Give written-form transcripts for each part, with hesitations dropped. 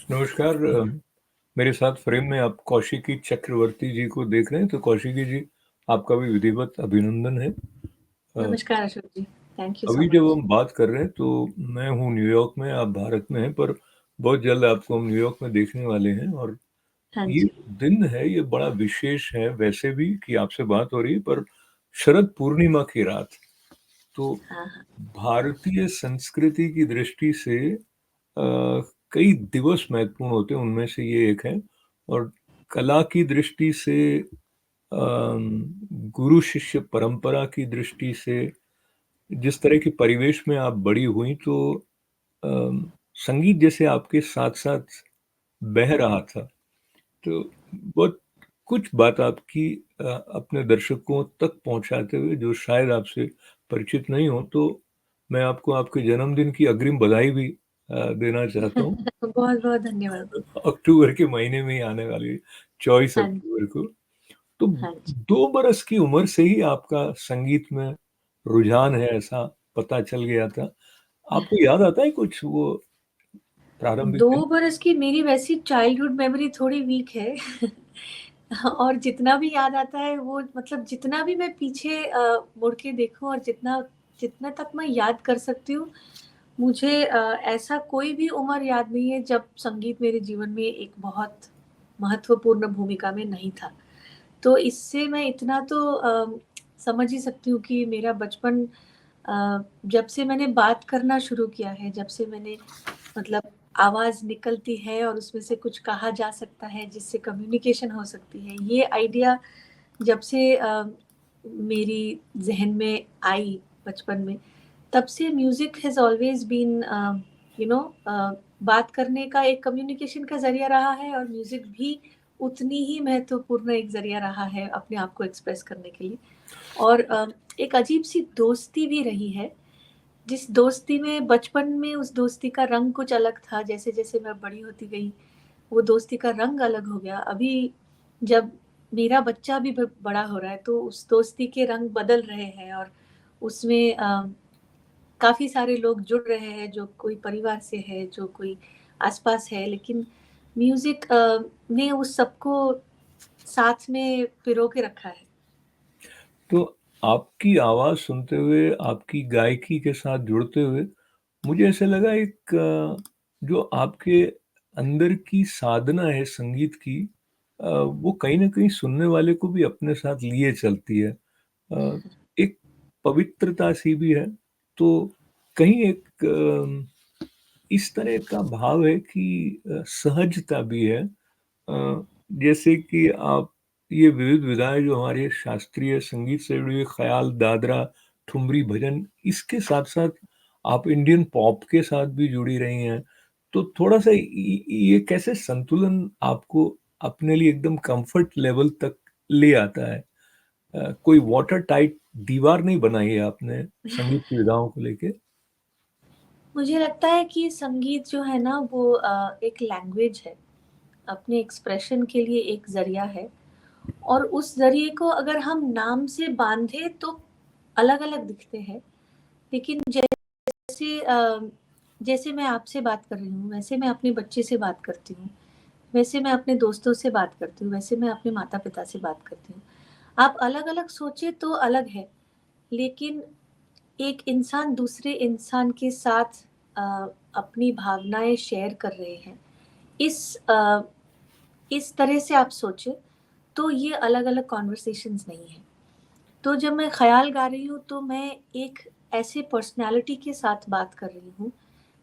नमस्कार। मेरे साथ फ्रेम में आप कौशिकी चक्रवर्ती जी को देख रहे हैं। तो कौशिकी जी, आपका भी विधिवत अभिनंदन है। नमस्कार अशोक जी। थैंक यू सो अभी जब मच। हम बात कर रहे हैं तो मैं हूँ न्यूयॉर्क में, आप भारत में हैं, पर बहुत जल्द आपको हम न्यूयॉर्क में देखने वाले हैं। और हाँ ये जी। दिन है, ये बड़ा विशेष है वैसे भी कि आपसे बात हो रही है, पर शरद पूर्णिमा की रात। तो हाँ हाँ। भारतीय संस्कृति की दृष्टि से कई दिवस महत्वपूर्ण होते हैं, उनमें से ये एक है। और कला की दृष्टि से, गुरु शिष्य परंपरा की दृष्टि से, जिस तरह के परिवेश में आप बड़ी हुई, तो संगीत जैसे आपके साथ साथ बह रहा था। तो बहुत कुछ बात आपकी अपने दर्शकों तक पहुंचाते हुए, जो शायद आपसे परिचित नहीं हो, तो मैं आपको आपके जन्मदिन की अग्रिम बधाई भी देना चाहता हूँ। बहुत बहुत धन्यवाद। अक्टूबर के महीने में ही आने वाली 24 हाँ अक्टूबर को। तो हाँ जी। 2 बरस की उम्र से ही आपका संगीत में रुझान है, ऐसा पता चल गया था। आपको याद आता है कुछ वो प्रारंभिक दो दिन? बरस की मेरी वैसी चाइल्डहुड मेमोरी थोड़ी वीक है। और जितना भी याद आता है वो मतलब जितना भी मैं पीछे मुड़ के देखूं और जितना जितना तक मैं याद कर सकती हूँ, मुझे ऐसा कोई भी उम्र याद नहीं है जब संगीत मेरे जीवन में एक बहुत महत्वपूर्ण भूमिका में नहीं था। तो इससे मैं इतना तो समझ ही सकती हूँ कि मेरा बचपन, जब से मैंने बात करना शुरू किया है, जब से मैंने मतलब आवाज़ निकलती है और उसमें से कुछ कहा जा सकता है जिससे कम्युनिकेशन हो सकती है, ये आइडिया जब से मेरी ज़हन में आई बचपन में, तब से music has always been you know बात करने का एक कम्युनिकेशन का ज़रिया रहा है, और म्यूज़िक भी उतनी ही महत्वपूर्ण एक ज़रिया रहा है अपने आप को एक्सप्रेस करने के लिए। और एक अजीब-सी दोस्ती भी रही है, जिस दोस्ती में बचपन में उस दोस्ती का रंग कुछ अलग था, जैसे-जैसे मैं बड़ी होती गई, वो दोस्ती का रंग अलग हो गया। अभी जब मेरा बच्चा भी बड़ा हो रहा है, तो उस दोस्ती के रंग बदल रहे हैं, और उसमें काफ़ी सारे लोग जुड़ रहे हैं, जो कोई परिवार से है, जो कोई आसपास है, लेकिन म्यूज़िक ने उस सबको साथ में पिरो के रखा है। तो आपकी आवाज़ सुनते हुए, आपकी गायकी के साथ जुड़ते हुए, मुझे ऐसा लगा एक जो आपके अंदर की साधना है संगीत की, वो कहीं न कहीं सुनने वाले को भी अपने साथ लिए चलती है। एक पवित्रता सी भी है, तो कहीं एक इस तरह का भाव है कि सहजता भी है। जैसे कि आप ये विविध विधाएँ जो हमारे शास्त्रीय संगीत से जुड़ी हुई ख़याल, दादरा, ठुमरी, भजन, इसके साथ-साथ आप इंडियन पॉप के साथ भी जुड़ी रही हैं। तो थोड़ा-सा ये कैसे संतुलन आपको अपने लिए एकदम कम्फ़र्ट लेवल तक ले आता है? कोई वाटर टाइट दीवार नहीं बनाई है आपने संगीत की विधाओं को लेके? मुझे लगता है कि संगीत जो है ना, वो एक लैंग्वेज है, अपने एक्सप्रेशन के लिए एक ज़रिया है, और उस ज़रिए को अगर हम नाम से बांधे तो अलग-अलग दिखते हैं। लेकिन जैसे जैसे मैं आपसे बात कर रही हूँ, वैसे मैं अपने बच्चे से बात करती हूँ, वैसे मैं अपने दोस्तों से बात करती हूँ, वैसे मैं अपने माता-पिता से बात करती हूँ। आप अलग-अलग सोचे तो अलग है, लेकिन एक इंसान दूसरे इंसान के साथ अ, अपनी भावनाएँ शेयर कर रहे हैं। इस अ, इस तरह से आप सोचें, तो ये अलग-अलग कन्वर्सेशंस नहीं हैं। तो जब मैं ख़याल गा रही हूँ, तो मैं एक ऐसे पर्सनैलिटी के साथ बात कर रही हूँ,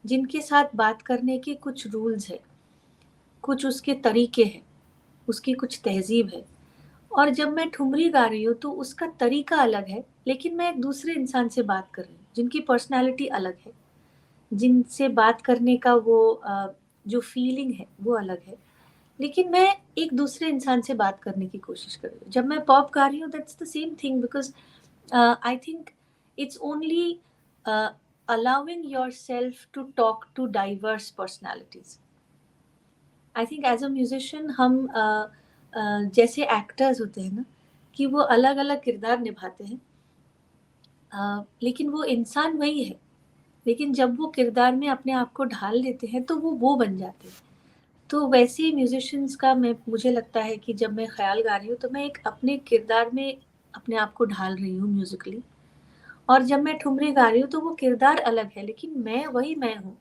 जिनके साथ बात करने के कुछ रूल्स हैं, कुछ उसके तरीके हैं, उसकी कुछ तहज़ीब है। और जब मैं ठुमरी गा रही हूँ, तो उसका तरीका अलग है, लेकिन मैं एक दूसरे इंसान से बात कर रही हूँ, जिनकी पर्सनैलिटी अलग है, जिनसे बात करने का वो जो फीलिंग है, वो अलग है। लेकिन मैं एक दूसरे इंसान से बात करने की कोशिश कर रही हूँ। जब मैं पॉप गा रही हूँ, that's the same thing, because I think it's only allowing yourself to talk to diverse personalities. I think as a musician हम जैसे एक्टर्स होते हैं ना, कि वो अलग-अलग किरदार निभाते हैं। लेकिन वो इंसान वही है, लेकिन जब वो किरदार में अपने आप को ढाल लेते हैं, तो वो बन जाते हैं। तो वैसे ही म्यूजिशियंस का मुझे लगता है कि जब मैं ख्याल गा रही हूँ तो मैं एक अपने किरदार में अपने आप को ढाल रही हूँ म्यूजिकली, और जब मैं ठुमरी गा रही हूँ तो वो किरदार अलग है लेकिन मैं वही मैं हूँ,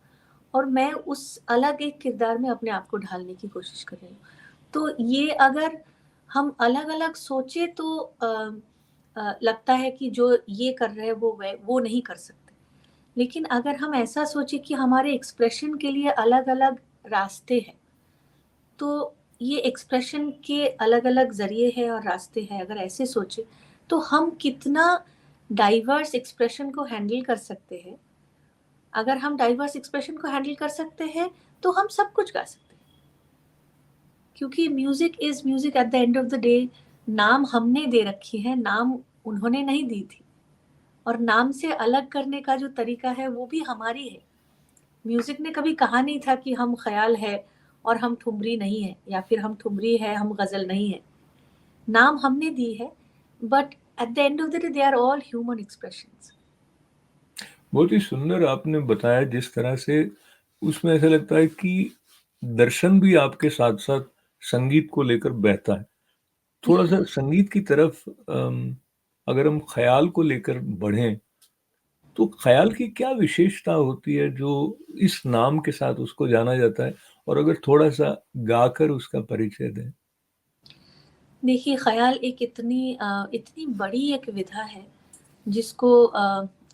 और मैं उस अलग एक किरदार में अपने आप को ढालने की कोशिश कर रही हूँ। तो ये अगर हम अलग अलग सोचे तो लगता है कि जो ये कर रहे हैं वो नहीं कर सकते, लेकिन अगर हम ऐसा सोचे कि हमारे एक्सप्रेशन के लिए अलग अलग रास्ते हैं, तो ये एक्सप्रेशन के अलग अलग जरिए हैं और रास्ते हैं, अगर ऐसे सोचे तो हम कितना डाइवर्स एक्सप्रेशन को हैंडल कर सकते हैं। अगर हम डाइवर्स एक्सप्रेशन को हैंडल कर सकते हैं तो हम सब कुछ गा सकते हैं, क्योंकि music is music at the end of the day. नाम हमने दे रखी है, नाम उन्होंने नहीं दी थी, और नाम से अलग करने का जो तरीका है वो भी हमारी है। म्यूजिक ने कभी कहा नहीं था कि हम ख्याल है और हम ठुमरी नहीं है, या फिर हम ठुमरी है हम गजल नहीं है। नाम हमने दी है, but at the end of the day they are all human expressions. बहुत ही सुंदर आपने बताया जिस तरह से उसमें ऐसा लगता है कि दर्शन भी आपके साथ साथ संगीत को लेकर बहता है। थोड़ा सा संगीत की तरफ अगर हम ख्याल को लेकर बढ़ें तो ख्याल की क्या विशेषता होती है जो इस नाम के साथ उसको जाना जाता है, और अगर थोड़ा सा गाकर उसका परिचय दें। देखिए, ख्याल एक इतनी बड़ी एक विधा है जिसको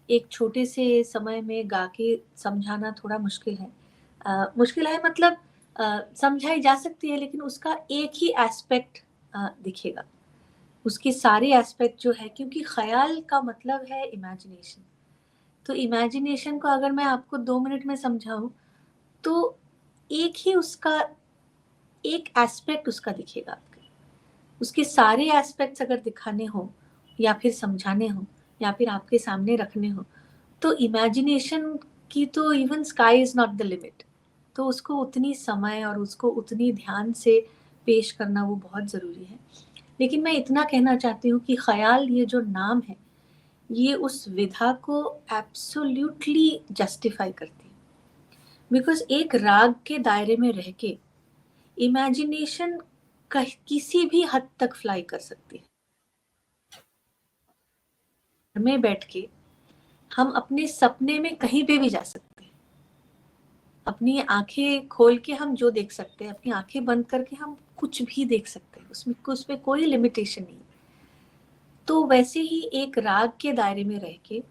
एक छोटे से समय में गा के समझाना थोड़ा मुश्किल है। मुश्किल है मतलब समझाई जा सकती है, लेकिन उसका एक ही एस्पेक्ट दिखेगा। उसके सारे एस्पेक्ट जो है, क्योंकि ख्याल का मतलब है इमेजिनेशन। तो इमेजिनेशन को अगर मैं आपको 2 मिनट में समझाऊं तो एक ही उसका एक एस्पेक्ट उसका दिखेगा आपके। उसके सारे एस्पेक्ट्स अगर दिखाने हो या फिर समझाने हो या फिर आपके सामने रखने हो, तो इमेजिनेशन की तो even sky is not the limit. तो उसको उतनी समय और उसको उतनी ध्यान से पेश करना वो बहुत ज़रूरी है। लेकिन मैं इतना कहना चाहती हूँ कि ख्याल ये जो नाम है, ये उस विधा को एब्सोल्युटली जस्टिफाई करती है। बिकॉज एक राग के दायरे में रह के इमेजिनेशन किसी भी हद तक फ्लाई कर सकती है। घर में बैठ के हम अपने सपने में कहीं पे भी जा सकते हैं। अपनी आंखें खोल के हम जो देख सकते हैं, अपनी आंखें बंद करके हम कुछ भी देख सकते हैं, उसमें कोई लिमिटेशन नहीं। तो वैसे ही एक राग के दायरे में रह के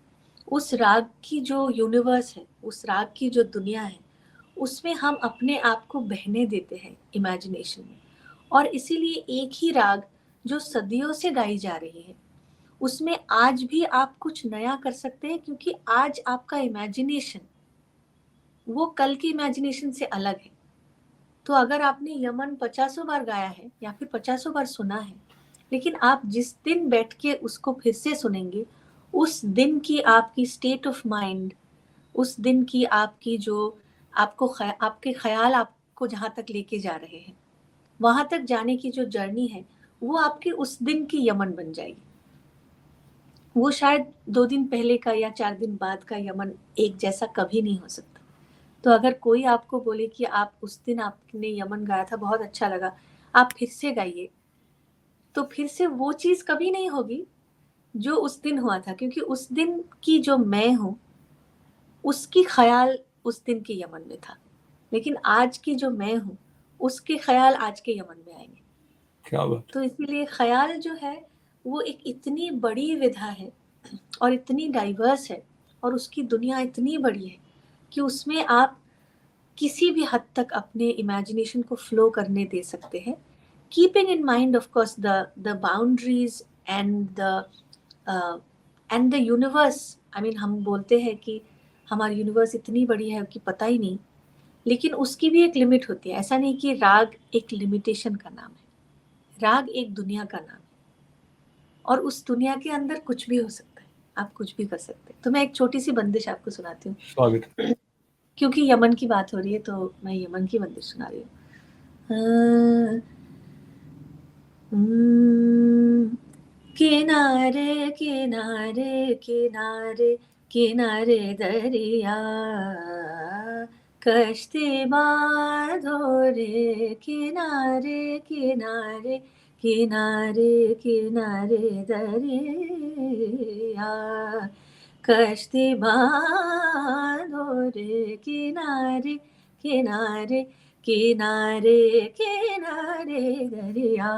उस राग की जो यूनिवर्स है, उस राग की जो दुनिया है, उसमें हम अपने आप को बहने देते हैं इमेजिनेशन में। और इसीलिए एक ही राग जो सदियों से गाई जा रही है, उसमें आज भी आप कुछ नया कर सकते हैं, क्योंकि आज आपका इमेजिनेशन वो कल की इमेजिनेशन से अलग है। तो अगर आपने यमन 50 बार गाया है या फिर 50 बार सुना है, लेकिन आप जिस दिन बैठ के उसको फिर से सुनेंगे, उस दिन की आपकी स्टेट ऑफ माइंड, उस दिन की आपकी जो आपके ख्याल आपको जहाँ तक लेके जा रहे हैं, वहां तक जाने की जो जर्नी है, वो आपके उस दिन की यमन बन जाएगी। वो शायद 2 दिन पहले का या 4 दिन बाद का यमन एक जैसा कभी नहीं हो सकता। तो अगर कोई आपको बोले कि आप उस दिन आपने यमन गाया था, बहुत अच्छा लगा, आप फिर से गाइए, तो फिर से वो चीज कभी नहीं होगी जो उस दिन हुआ था, क्योंकि उस दिन की जो मैं हूँ उसकी ख्याल उस दिन के यमन में था, लेकिन आज की जो मैं हूँ उसके ख्याल आज के यमन में आएंगे। क्या बात। तो इसीलिए ख्याल जो है वो एक इतनी बड़ी विधा है और इतनी डाइवर्स है, और उसकी दुनिया इतनी बड़ी है कि उसमें आप किसी भी हद तक अपने इमेजिनेशन को फ्लो करने दे सकते हैं, keeping in mind of course the boundaries and the universe. I mean, हम बोलते हैं कि हमारी यूनिवर्स इतनी बड़ी है कि पता ही नहीं, लेकिन उसकी भी एक लिमिट होती है। ऐसा नहीं कि राग एक लिमिटेशन का नाम है, राग एक दुनिया का नाम है, और उस दुनिया के अंदर कुछ भी हो सकता है, आप कुछ भी कर सकते हैं। तो मैं एक छोटी सी बंदिश आपको सुनाती स्वागत। हूँ, क्योंकि यमन की बात हो रही है तो मैं यमन की बंदिश सुना रही हूँ। किनारे किनारे किनारे किनारे दरिया, कश्ती बांधो रे किनारे किनारे किनारे किनारे दरिया, कश्ती बांधो रे किनारे किनारे किनारे किनारे दरिया,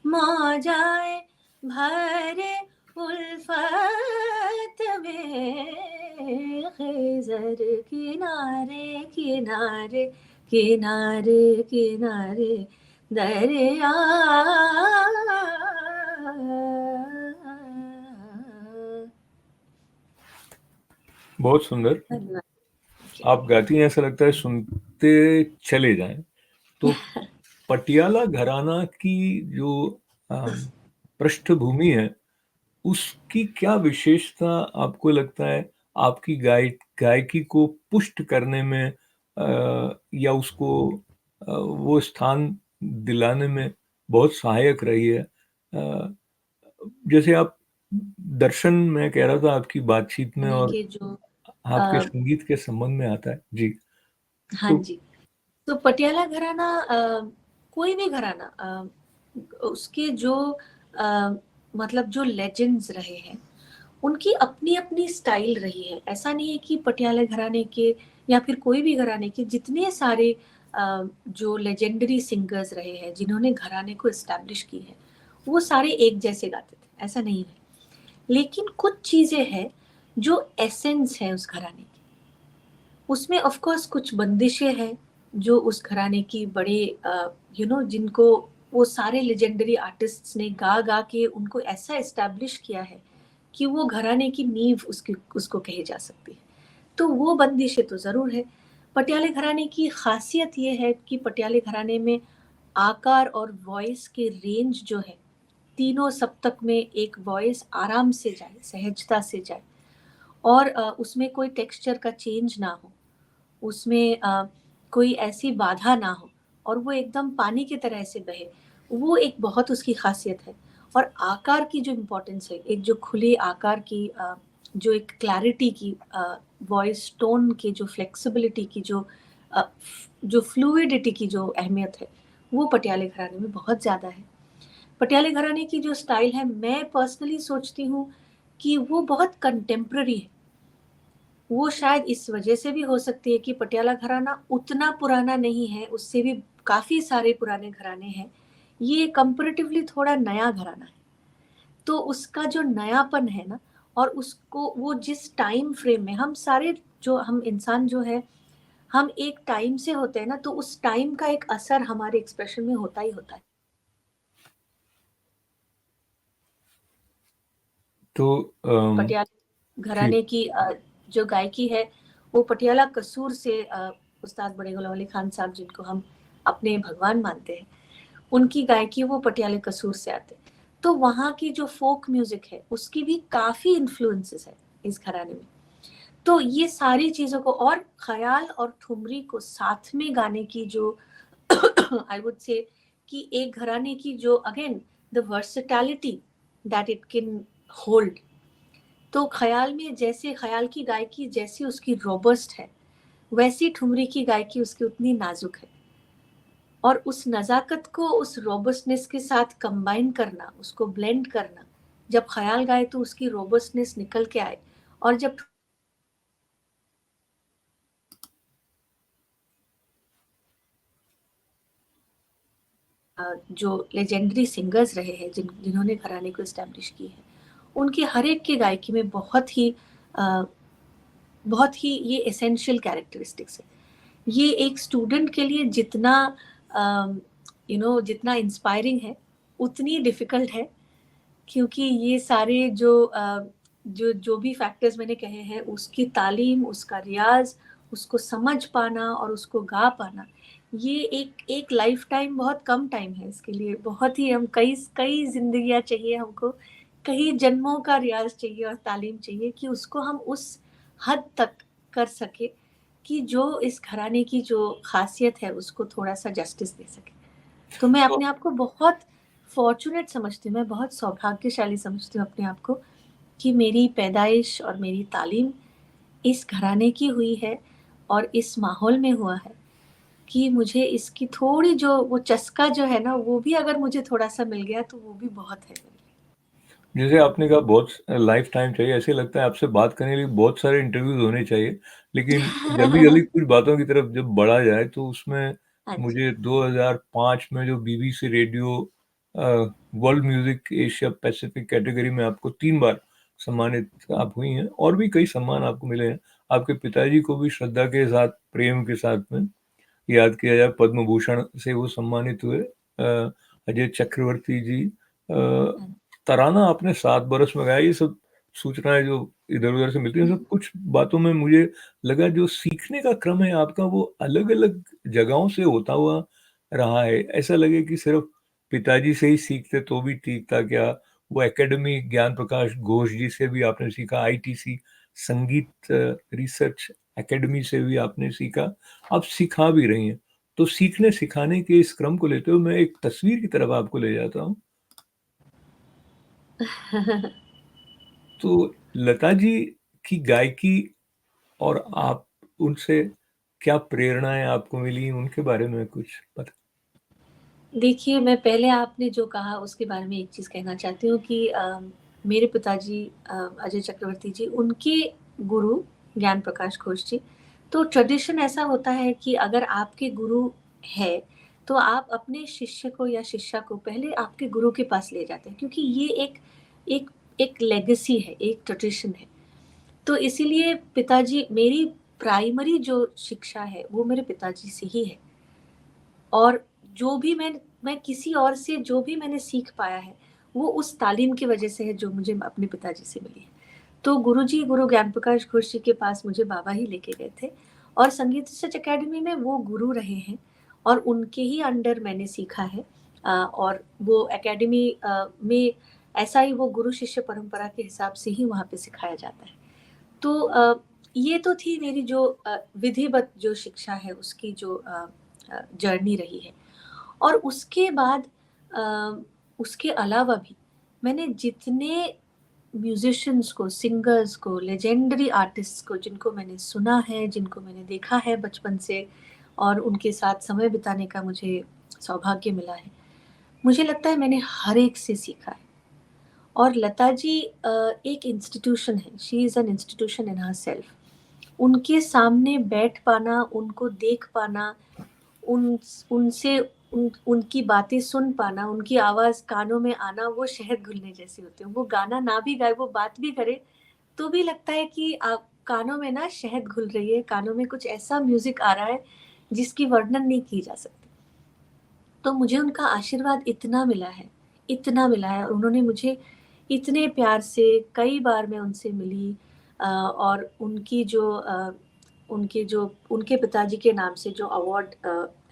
मौजाए भरे उल्फत में खिज़र किनारे किनारे किनारे किनारे दरिया। बहुत सुंदर। धन्यवाद। आप गाती हैं, ऐसा लगता है सुनते चले जाएं। तो पटियाला घराना की जो पृष्ठभूमि है, उसकी क्या विशेषता आपको लगता है आपकी गायकी को पुष्ट करने में, या उसको वो स्थान दिलाने में बहुत सहायक रही है? जैसे आप दर्शन, मैं कह रहा था आपकी बातचीत में गाने और के जो आपके अ, संगीत के संबंध में आता है जी। हाँ तो जी, तो पटियाला घराना कोई भी घराना उसके जो अ, मतलब जो लेजेंड्स रहे हैं उनकी अपनी अपनी स्टाइल रही है। ऐसा नहीं है कि पटियाला घराने के या फिर कोई भी घराने के जितने सारे जो लेजेंडरी सिंगर्स रहे हैं जिन्होंने घराने को एस्टैब्लिश की है वो सारे एक जैसे गाते थे, ऐसा नहीं है। लेकिन कुछ चीजें हैं जो एसेंस है उस घराने की, उसमें ऑफ कोर्स कुछ बंदिशें हैं जो उस घराने की बड़े जिनको वो सारे लेजेंडरी आर्टिस्ट्स ने गा गा के उनको ऐसा एस्टैब्लिश किया है कि वो घराने की नींव उसकी उसको कही जा सकती है। तो वो बंदिशें तो जरूर है। पटियाले घराने की खासियत ये है कि पटियाले घराने में आकार और वॉइस के रेंज जो है तीनों सप्तक में एक वॉइस आराम से जाए, सहजता से जाए, और उसमें कोई टेक्सचर का चेंज ना हो, उसमें कोई ऐसी बाधा ना हो, और वो एकदम पानी की तरह से बहे। वो एक बहुत उसकी खासियत है। और आकार की जो इम्पोर्टेंस है, एक जो खुले आकार की जो एक क्लैरिटी की, वॉइस टोन की जो फ्लेक्सिबिलिटी की अ, जो फ्लूइडिटी की जो अहमियत है, वो पटियाले घराने में बहुत ज़्यादा है। पटियाले घराने की जो स्टाइल है, मैं पर्सनली सोचती हूँ कि वो बहुत कंटेम्प्ररी है। वो शायद इस वजह से भी हो सकती है कि पटियाला घराना उतना पुराना नहीं है, उससे भी काफी सारे पुराने घराने हैं। ये कंपैरेटिवली थोड़ा नया घराना है, तो उसका जो नयापन है ना, और उसको वो जिस टाइम फ्रेम में हम सारे, जो हम इंसान जो है, हम एक टाइम से होते हैं ना, तो उस टाइम का एक असर हमारे एक्सप्रेशन में होता ही होता है। तो पटियाला जी। घराने की जो गायकी है वो पटियाला कसूर से उस्ताद बड़े गुलाम अली खान साहब जिनको हम अपने भगवान मानते हैं, उनकी गायकी वो पटियाले कसूर से आते हैं। तो वहाँ की जो फोक म्यूजिक है उसकी भी काफी इन्फ्लुएंसेस है इस घराने में। तो ये सारी चीजों को और ख्याल और ठुमरी को साथ में गाने की जो आई वुड से कि एक घराने की जो again the versatility that it can hold. तो ख्याल में जैसे ख्याल की गायकी जैसी उसकी रोबस्ट है, वैसी ठुमरी की गायकी उसकी उतनी नाजुक है। और उस नजाकत को उस रोबस्टनेस के साथ कंबाइन करना, उसको ब्लेंड करना, जब ख्याल गाए तो उसकी रोबस्टनेस निकल के आए, और जब जो लेजेंडरी सिंगर्स रहे हैं जिन्होंने घराने को इस्टेब्लिश की है, उनकी हर एक की गायकी में अ, बहुत ही ये एसेंशियल कैरेक्टरिस्टिक्स है। ये एक स्टूडेंट के लिए जितना जितना इंस्पायरिंग है उतनी डिफिकल्ट है, क्योंकि ये सारे जो भी फैक्टर्स मैंने कहे हैं, उसकी तालीम, उसका रियाज, उसको समझ पाना और उसको गा पाना, ये एक एक लाइफ टाइम, बहुत कम टाइम है इसके लिए। बहुत ही हम कई कई जिंदगियां चाहिए हमको, कई जन्मों का रियाज चाहिए और तालीम चाहिए कि उसको हम उस हद तक कर सके कि जो इस घराने की जो खासियत है उसको थोड़ा सा जस्टिस दे सके। तो मैं तो अपने आप को बहुत फॉर्चुनेट समझती हूँ, मैं बहुत सौभाग्यशाली समझती हूँ अपने आप को कि मेरी पैदाइश और मेरी तालीम इस घराने की हुई है। और इस माहौल में हुआ है कि मुझे इसकी थोड़ी जो वो चस्का जो है ना, वो भी अगर मुझे थोड़ा-सा मिल गया तो वो भी बहुत है मेरे जैसे आपने कहा बहुत लाइफ टाइम चाहिए, ऐसे लगता है आपसे बात करने के लिए बहुत सारे इंटरव्यूज़ होने चाहिए। लेकिन जल्दी-जल्दी लिए। कुछ बातों की तरफ जब बढ़ा जाए तो उसमें हाँ जी। मुझे 2005 में जो BBC radio world music Asia Pacific category में आपको 3 बार सम्मानित आप हुई हैं और भी कई सम्मान आपको मिले हैं। आपके पिताजी को भी श्रद्धा के साथ, प्रेम के साथ में याद किया जाए, पद्म भूषण से वो सम्मानित हुए। अजय चक्रवर्ती जी, हाँ। तराना आपने 7 बरस में गाया, ये सब सूचनाएँ जो इधर-उधर से मिलती हैं, हुँ, सब कुछ बातों में मुझे लगा जो सीखने का क्रम है आपका वो अलग-अलग जगहों से होता हुआ रहा है। ऐसा लगे कि सिर्फ़ पिताजी से ही सीखते तो भी ठीक था क्या? वो एकेडमी ज्ञान प्रकाश घोष जी से भी आपने सीखा, आईटीसी संगीत रिसर्च एकेडमी से भी आपने सीखा, आप सिखा भी रही हैं। तो सीखने-सिखाने के इस क्रम को लेते हुए मैं एक तस्वीर की तरफ आपको ले जाता हूँ। तो लता जी की गायकी और आप उनसे क्या प्रेरणाएँ आपको मिली, उनके बारे में कुछ बता। देखिए, मैं पहले आपने जो कहा उसके बारे में एक चीज़ कहना चाहती हूँ कि मेरे पिताजी अजय चक्रवर्ती जी, उनके गुरु ज्ञान प्रकाश घोष जी। तो ट्रेडिशन ऐसा होता है कि अगर आपके गुरु हैं, तो आप अपने शिष्य को या शिष्या को पहले आपके गुरु के पास ले जाते हैं, क्योंकि ये एक एक लेगेसी है, एक ट्रेडिशन है। तो इसीलिए पिताजी, मेरी प्राइमरी जो शिक्षा है, वो मेरे पिताजी से ही है। और जो भी मैं किसी और से जो भी मैंने सीख पाया है, वो उस तालीम की वजह से है जो मुझे अपने पिताजी से मिली है। तो गुरुजी, गुरु ज्ञान प्रकाश घोष जी के पास मुझे बाबा ही लेके गए थे और संगीत रिसर्च अकेडमी में वो गुरु रहे हैं और उनके ही अंडर मैंने सीखा है। और वो अकेडमी में ऐसा ही वो गुरु शिष्य परंपरा के हिसाब से ही वहाँ पे सिखाया जाता है। तो ये तो थी मेरी जो विधिवत जो शिक्षा है उसकी जो जर्नी रही है। और उसके बाद उसके अलावा भी मैंने जितने म्यूजिशियंस को, सिंगर्स को, लेजेंडरी आर्टिस्ट्स को जिनको मैंने सुना है, जिनको मैंने देखा है बचपन से और उनके साथ समय बिताने का मुझे सौभाग्य मिला है, मुझे लगता है मैंने हर एक से सीखा है। और लता जी एक इंस्टीट्यूशन है, she is an institution in herself. उनके सामने बैठ पाना, उनको देख पाना, उन उनसे उनकी बातें सुन पाना, उनकी आवाज़ कानों में आना, वो शहद घुलने जैसी होती है। वो गाना ना भी गाए, वो बात भी करे, तो भी लगता है कि आप कानों में ना शहद घुल रही है, कानों में कुछ ऐसा म्यूज़िक आ रहा है, जिसकी वर्णन नहीं की जा सकती। तो मुझे उनका आशीर्वाद इतना मिला है और उन्होंने मुझे इतने प्यार से, कई बार मैं उनसे मिली और उनके पिताजी के नाम से जो अवार्ड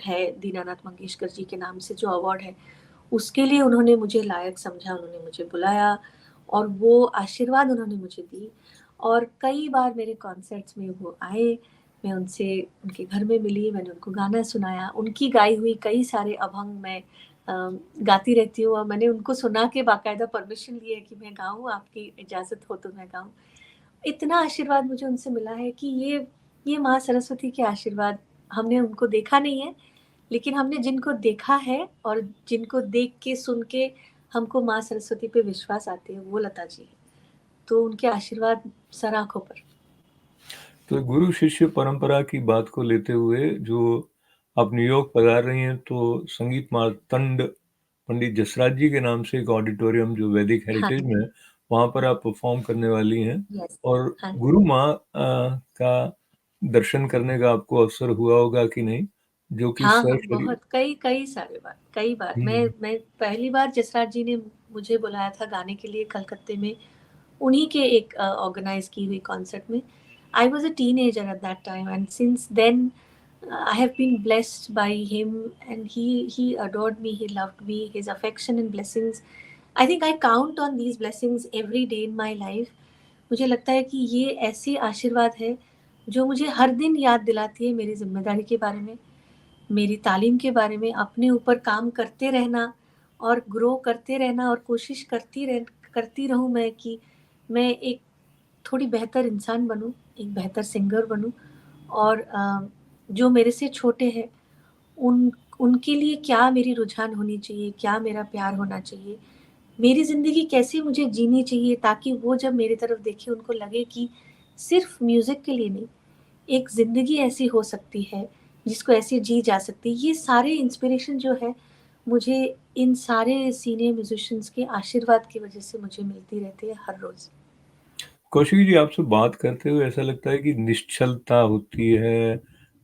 है, दीनानाथ मंगेशकर जी के नाम से जो अवार्ड है, उसके लिए उन्होंने मुझे लायक समझा, उन्होंने मुझे बुलाया और वो आशीर्वाद उन्होंने मुझे दी। और कई बार मेरे कॉन्सर्ट्स में वो आए, मैं उनसे उनके घर में मिली, मैंने उनको गाना सुनाया, उनकी गाई हुई कई सारे अभंग मैं गाती रहती हूँ और मैंने उनको सुना के बाकायदा परमिशन ली है कि मैं गाऊँ, आपकी इजाज़त हो तो मैं गाऊँ। इतना आशीर्वाद मुझे उनसे मिला है कि ये माँ सरस्वती के आशीर्वाद, हमने उनको देखा नहीं है, लेकिन हमने जिनको देखा है और जिनको देख के, सुन के हमको माँ सरस्वती पे विश्वास आती है, वो लता जी हैं। तो उनके आशीर्वाद सर आँखों पर। तो गुरु शिष्य परंपरा की बात को लेते हुए जो आप न्यूयॉर्क पधार रही हैं, तो संगीत मार्तंड पंडित जसराज जी के नाम से एक ऑडिटोरियम जो वैदिक हाँ, हेरिटेज में है, वहाँ पर आप परफॉर्म करने वाली हैं। यस। और हाँ। गुरु माँ का दर्शन करने का आपको अवसर हुआ होगा कि नहीं, जो कि हाँ, हाँ, सशरीर। बहुत कई सारे बार, कई बार। हम्म। मैं पहली बार जसराज जी ने मुझे बुलाया था गाने के लिए कलकत्ते में, उन्हीं के एक ऑर्गेनाइज़ की हुई कॉन्सर्ट में। I was a teenager at that time and since then I have been blessed by him and he adored me, he loved me, his affection and blessings. I think I count on these blessings every day in my life. मुझे लगता है कि ये ऐसे आशीर्वाद है जो मुझे हर दिन याद दिलाती है मेरी ज़िम्मेदारी के बारे में, मेरी तालीम के बारे में, अपने ऊपर काम करते रहना और ग्रो करते रहना और कोशिश करती रहूँ मैं कि मैं एक थोड़ी बेहतर इंसान बनूँ, एक बेहतर सिंगर बनूँ और जो मेरे से छोटे हैं उन उनके लिए क्या मेरी रुझान होनी चाहिए, क्या मेरा प्यार होना चाहिए, मेरी ज़िंदगी कैसे मुझे जीनी चाहिए, ताकि वो जब मेरी तरफ देखें उनको लगे कि सिर्फ म्यूज़िक के लिए नहीं, एक ज़िंदगी ऐसी हो सकती है जिसको ऐसे जी जा सकती है। ये सारे इंस्पिरेशन जो है मुझे इन सारे सीनियर म्यूजिशियंस के आशीर्वाद की वजह से मुझे मिलती रहती है हर रोज़। कौशिकी जी, आपसे बात करते हुए ऐसा लगता है कि निश्चलता होती है,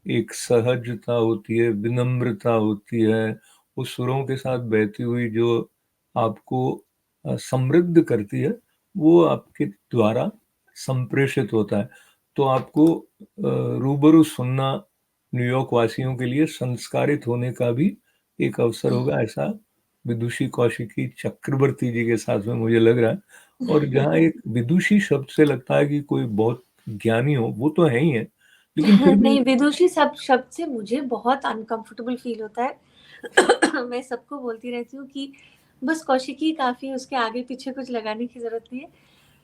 एक सहजता होती है, विनम्रता होती है, उस सुरों के साथ बहती हुई जो आपको समृद्ध करती है, वो आपके द्वारा संप्रेषित होता है। तो आपको रूबरू सुनना न्यूयॉर्क वासियों के लिए संस्कारित होने का भी एक अवसर होगा, ऐसा विदुषी कौशिकी चक्रवर्ती जी के साथ में मुझे लग रहा है। और जहाँ एक विदुषी शब्द से लगता है कि कोई बहुत ज्ञानी हो, वो तो है ही है, लेकिन फिर भी नहीं, विदुषी शब्द से मुझे बहुत अनकंफर्टेबल फील होता है। मैं सबको बोलती रहती हूँ कि बस कौशिकी काफ़ी है, उसके आगे पीछे कुछ लगाने की ज़रूरत नहीं है।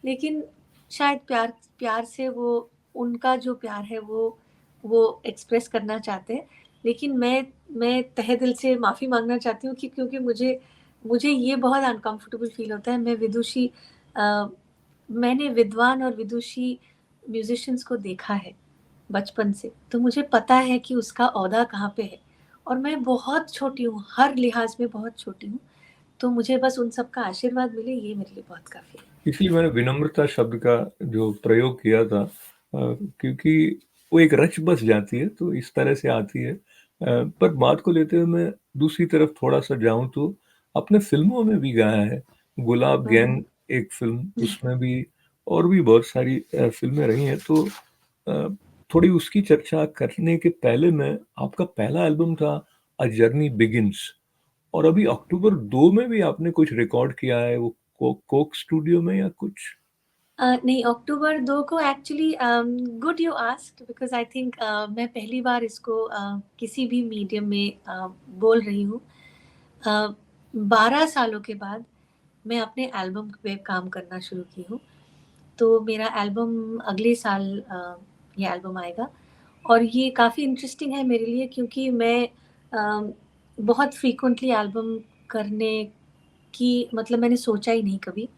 लेकिन शायद प्यार प्यार से वो उनका जो प्यार है वो एक्सप्रेस करना चाहते हैं। लेकिन मैं तहे दिल से माफ़ी माँगना चाहती हूँ कि क्योंकि मुझे मुझे ये बहुत अनकंफर्टेबल फील होता है। मैं विदुषी मैंने विद्वान और विदुषी म्यूज़िशियंस को देखा है बचपन से, तो मुझे पता है कि उसका ओहदा कहाँ पे है और मैं बहुत छोटी हूँ, हर लिहाज़ में बहुत छोटी हूँ, तो मुझे बस उन सब का आशीर्वाद मिले, ये मेरे लिए बहुत काफ़ी है। इसलिए मैंने विनम्रता शब्द का जो प्रयोग किया था, क्योंकि वो एक रच बस जाती है, तो इस तरह से आती है। पर बात को लेते हुए मैं दूसरी तरफ थोड़ा-सा जाऊँ तो आपने फ़िल्मों में भी गाया है। गुलाब हुँ, हुँ। गैंग एक फ़िल्म, उसमें भी और भी बहुत सारी फ़िल्में रही हैं, तो अ, थोड़ी उसकी चर्चा करने के पहले मैं आपका पहला एल्बम था अ जर्नी बिगिन्स, और अभी अक्टूबर 2 में भी आपने कुछ रिकॉर्ड किया है, वो कोक स्टूडियो में या कुछ? नहीं, अक्टूबर 2 को actually good you asked because I think मैं पहली बार इसको किसी भी मीडियम में बोल रही हूँ। 12 सालों के बाद मैं अपने एल्बम पे काम करना शुरू की हूँ। तो मेरा एल्बम अगले साल ये एल्बम आएगा और ये काफ़ी इंटरेस्टिंग है मेरे लिए क्योंकि मैं बहुत फ्रीक्वेंटली एल्बम करने की मतलब मैंने सोचा ही नहीं कभी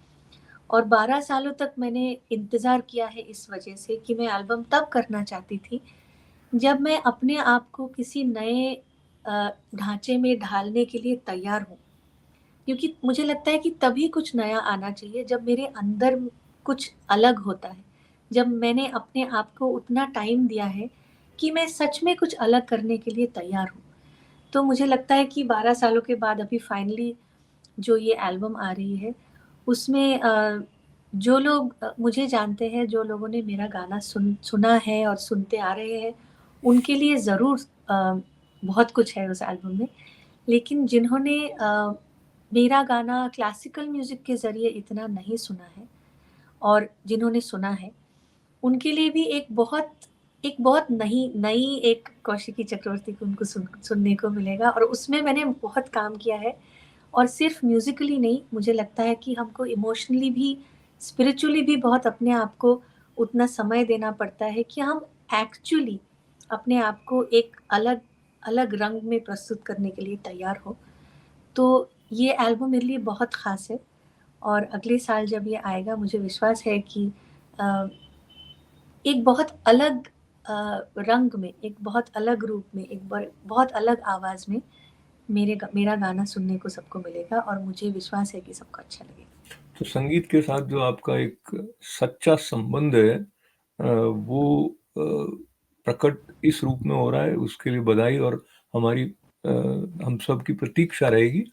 और 12 सालों तक मैंने इंतज़ार किया है इस वजह से कि मैं एल्बम तब करना चाहती थी, जब मैं अपने आप को किसी नए ढाँचे में ढालने के लिए तैयार हूँ। क्योंकि मुझे लगता है कि तभी कुछ नया आना चाहिए जब मेरे अंदर कुछ अलग होता है। जब मैंने अपने आप को उतना टाइम दिया है कि मैं सच में कुछ अलग करने के लिए तैयार हूँ। तो मुझे लगता है कि 12 सालों के बाद अभी फाइनली जो ये एल्बम आ रही है, उसमें जो लोग मुझे जानते हैं, जो लोगों ने मेरा गाना सुना है और सुनते आ रहे हैं, उनके लिए ज़रूर बहुत कुछ है उस एल्बम में। लेकिन जिन्होंने मेरा गाना क्लासिकल म्यूज़िक के ज़रिए इतना नहीं सुना है और जिन्होंने सुना है, उनके लिए भी एक बहुत नई नई एक कौशिकी चक्रवर्ती को उनको सुनने को मिलेगा और उसमें मैंने बहुत काम किया है और सिर्फ़ म्यूज़िकली नहीं, मुझे लगता है कि हमको इमोशनली भी, स्पिरिचुअली भी बहुत अपने आप को उतना समय देना पड़ता है कि हम एक्चुअली अपने आप को एक अलग अलग रंग में प्रस्तुत करने के लिए तैयार हों। तो ये एल्बम मेरे लिए बहुत ख़ास है और अगले साल जब ये आएगा मुझे विश्वास है कि अ, एक बहुत अलग रंग में, एक बहुत अलग रूप में, बहुत अलग आवाज़ में मेरा गाना सुनने को सबको मिलेगा और मुझे विश्वास है कि सबको अच्छा लगेगा। तो संगीत के साथ जो आपका एक सच्चा संबंध है, वो प्रकट इस रूप में हो रहा है, उसके लिए बधाई, और हमारी हम सब की प्रतीक्षा रहेगी।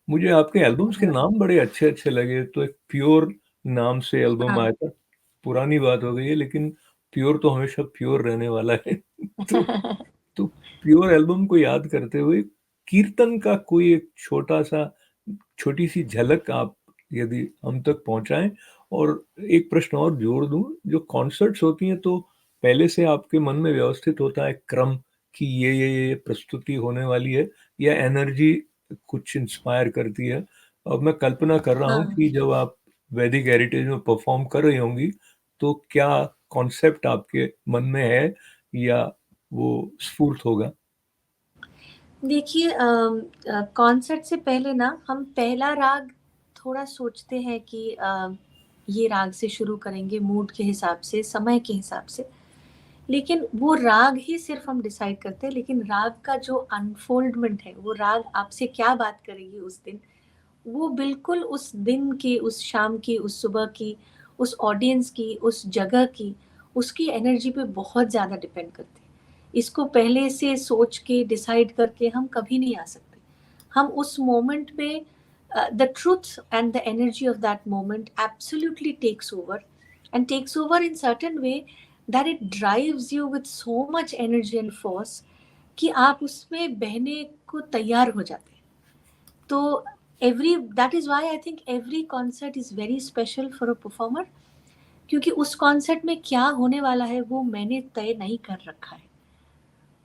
मुझे आपके एल्बम्स के धन्यवाद। नाम बड़े अच्छे-अच्छे लगे, तो एक प्योर नाम से एल्बम हाँ। आया था। पुरानी बात हो गई है, लेकिन प्योर तो हमेशा प्योर रहने वाला है। तो तो प्योर एल्बम को याद करते हुए कीर्तन का कोई एक छोटा-सा छोटी-सी झलक आप यदि हम तक पहुँचाएँ। और एक प्रश्न और जोड़ दूँ, जो कॉन्सर्ट्स होती हैं तो पहले से आपके मन में व्यवस्थित होता है क्रम कि ये प्रस्तुति होने वाली है, या एनर्जी कुछ इंस्पायर करती है? अब मैं कल्पना कर रहा हूँ हाँ। कि जब आप वैदिक हेरिटेज में परफ़ॉर्म कर रही होंगी, तो क्या कॉन्सेप्ट आपके मन में है, या वो स्फूर्त होगा? देखिए कॉन्सर्ट से पहले ना हम पहला राग थोड़ा सोचते हैं कि ये राग से शुरू करेंगे मूड के हिसाब से, समय के हिसाब से। लेकिन वो राग ही सिर्फ हम डिसाइड करते हैं, लेकिन राग का जो अनफोल्डमेंट है, वो राग आपसे क्या बात करेगी उस दिन, वो बिल्कुल उस दिन की, उस शाम की, उस सुबह की, उस ऑडियंस की, उस जगह की, उसकी एनर्जी पे बहुत ज़्यादा डिपेंड करती है। इसको पहले से सोच के डिसाइड करके हम कभी नहीं आ सकते। हम उस मोमेंट में the truth and the energy of that moment absolutely takes over, and takes over in certain way that it drives you with so much energy and force कि आप उसमें बहने को तैयार हो जाते हैं। तो every that is why I think every concert is very special for a performer, क्योंकि उस कॉन्सर्ट में क्या होने वाला है वो मैंने तय नहीं कर रखा है।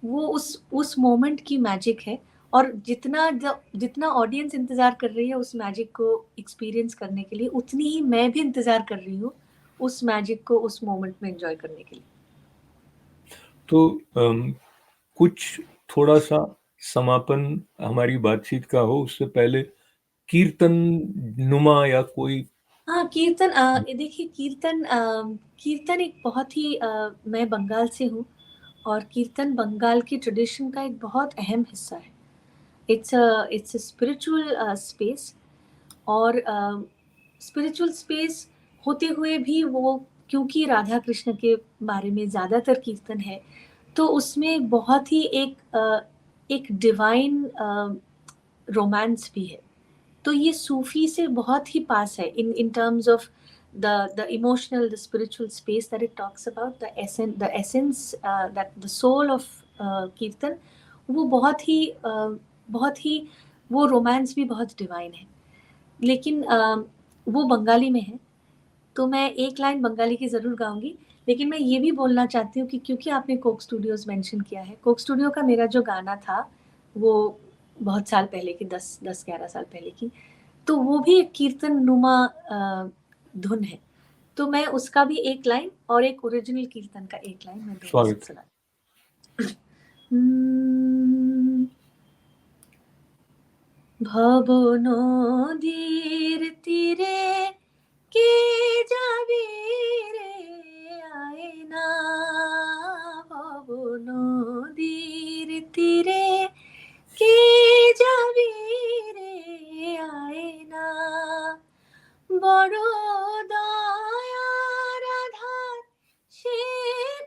वो उस मोमेंट की मैजिक है, और जितना ऑडियंस इंतजार कर रही है उस मैजिक को एक्सपीरियंस करने के लिए, उतनी ही मैं भी इंतजार कर रही हूँ उस मैजिक को उस मोमेंट में एंजॉय करने के लिए। तो कुछ थोड़ा सा समापन हमारी बातचीत का हो उससे पहले कीर्तन नुमा या कोई। हाँ, कीर्तन देखिए कीर्तन एक बहुत ही मैं बंगाल से हूँ, और कीर्तन बंगाल की ट्रेडिशन का एक बहुत अहम हिस्सा है। इट्स अ स्पिरिचुअल स्पेस, और स्पिरिचुअल स्पेस होते हुए भी वो, क्योंकि राधा कृष्ण के बारे में ज़्यादातर कीर्तन है, तो उसमें बहुत ही एक डिवाइन रोमांस भी है। तो ये सूफी से बहुत ही पास है in terms of the emotional, the spiritual space that it talks about, the essence that the soul of कीर्तन, वो बहुत ही वो रोमांस भी बहुत डिवाइन है। लेकिन वो बंगाली में है, तो मैं एक लाइन बंगाली की ज़रूर गाऊंगी। लेकिन मैं ये भी बोलना चाहती हूँ कि क्योंकि आपने कोक स्टूडियोज मेंशन किया है, कोक स्टूडियो का मेरा जो गाना था वो बहुत साल पहले की, 10-11 साल पहले की, तो वो भी एक कीर्तन नुमा धुन है। तो मैं उसका भी एक लाइन और एक ओरिजिनल कीर्तन का एक लाइन मैं दोनों स्वागत। सुना। ভব নদীর তীরে কে যাবে রে, আয়না ভব নদীর তীরে কে যাবে রে, আয়না বড় দয়ার আধার সে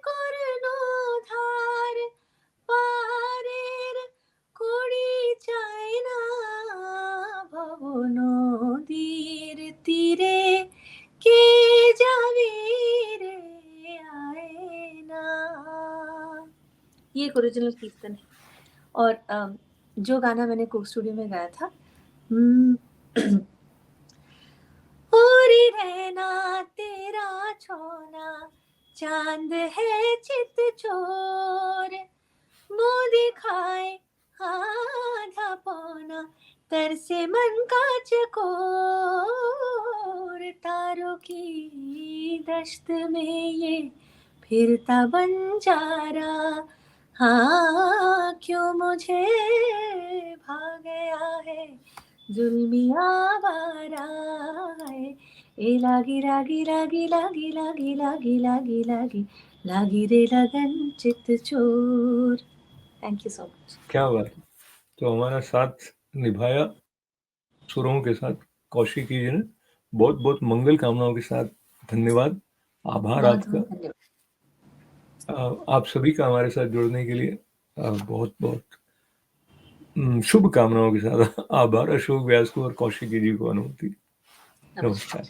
কর্ণধার, পারের কড়ি চায় না ভব নদীর তীরে কে যাবে রে, আয়না। ये एक ओरिजिनल कीर्तन है। और जो गाना मैंने कोक स्टूडियो में गाया था, ओरी रहना तेरा छोना, चांद है चित चोर, मुँह दिखाए आधा पौना, तरसे मन का चकोर, तारों की दश्त में ये फिरता बंजारा, हाँ क्यों मुझे भा गया है जुल्मी आवारा है, ए लागी लागी लागी लागी लागी लागी लागी लागी लागी रे लगन चित चोर। Thank you so much. क्या बात है। तो हमारा साथ निभाया सुरों के साथ कौशिकी जी ने। बहुत बहुत मंगल कामनाओं के साथ धन्यवाद, आभार बहुत आपका। बहुत धन्यवाद। आप सभी का हमारे साथ जुड़ने के लिए बहुत बहुत शुभ कामनाओं के साथ आभार। अशोक व्यास को और कौशिकी जी को अनुमति। नमस्कार। नमस्कार।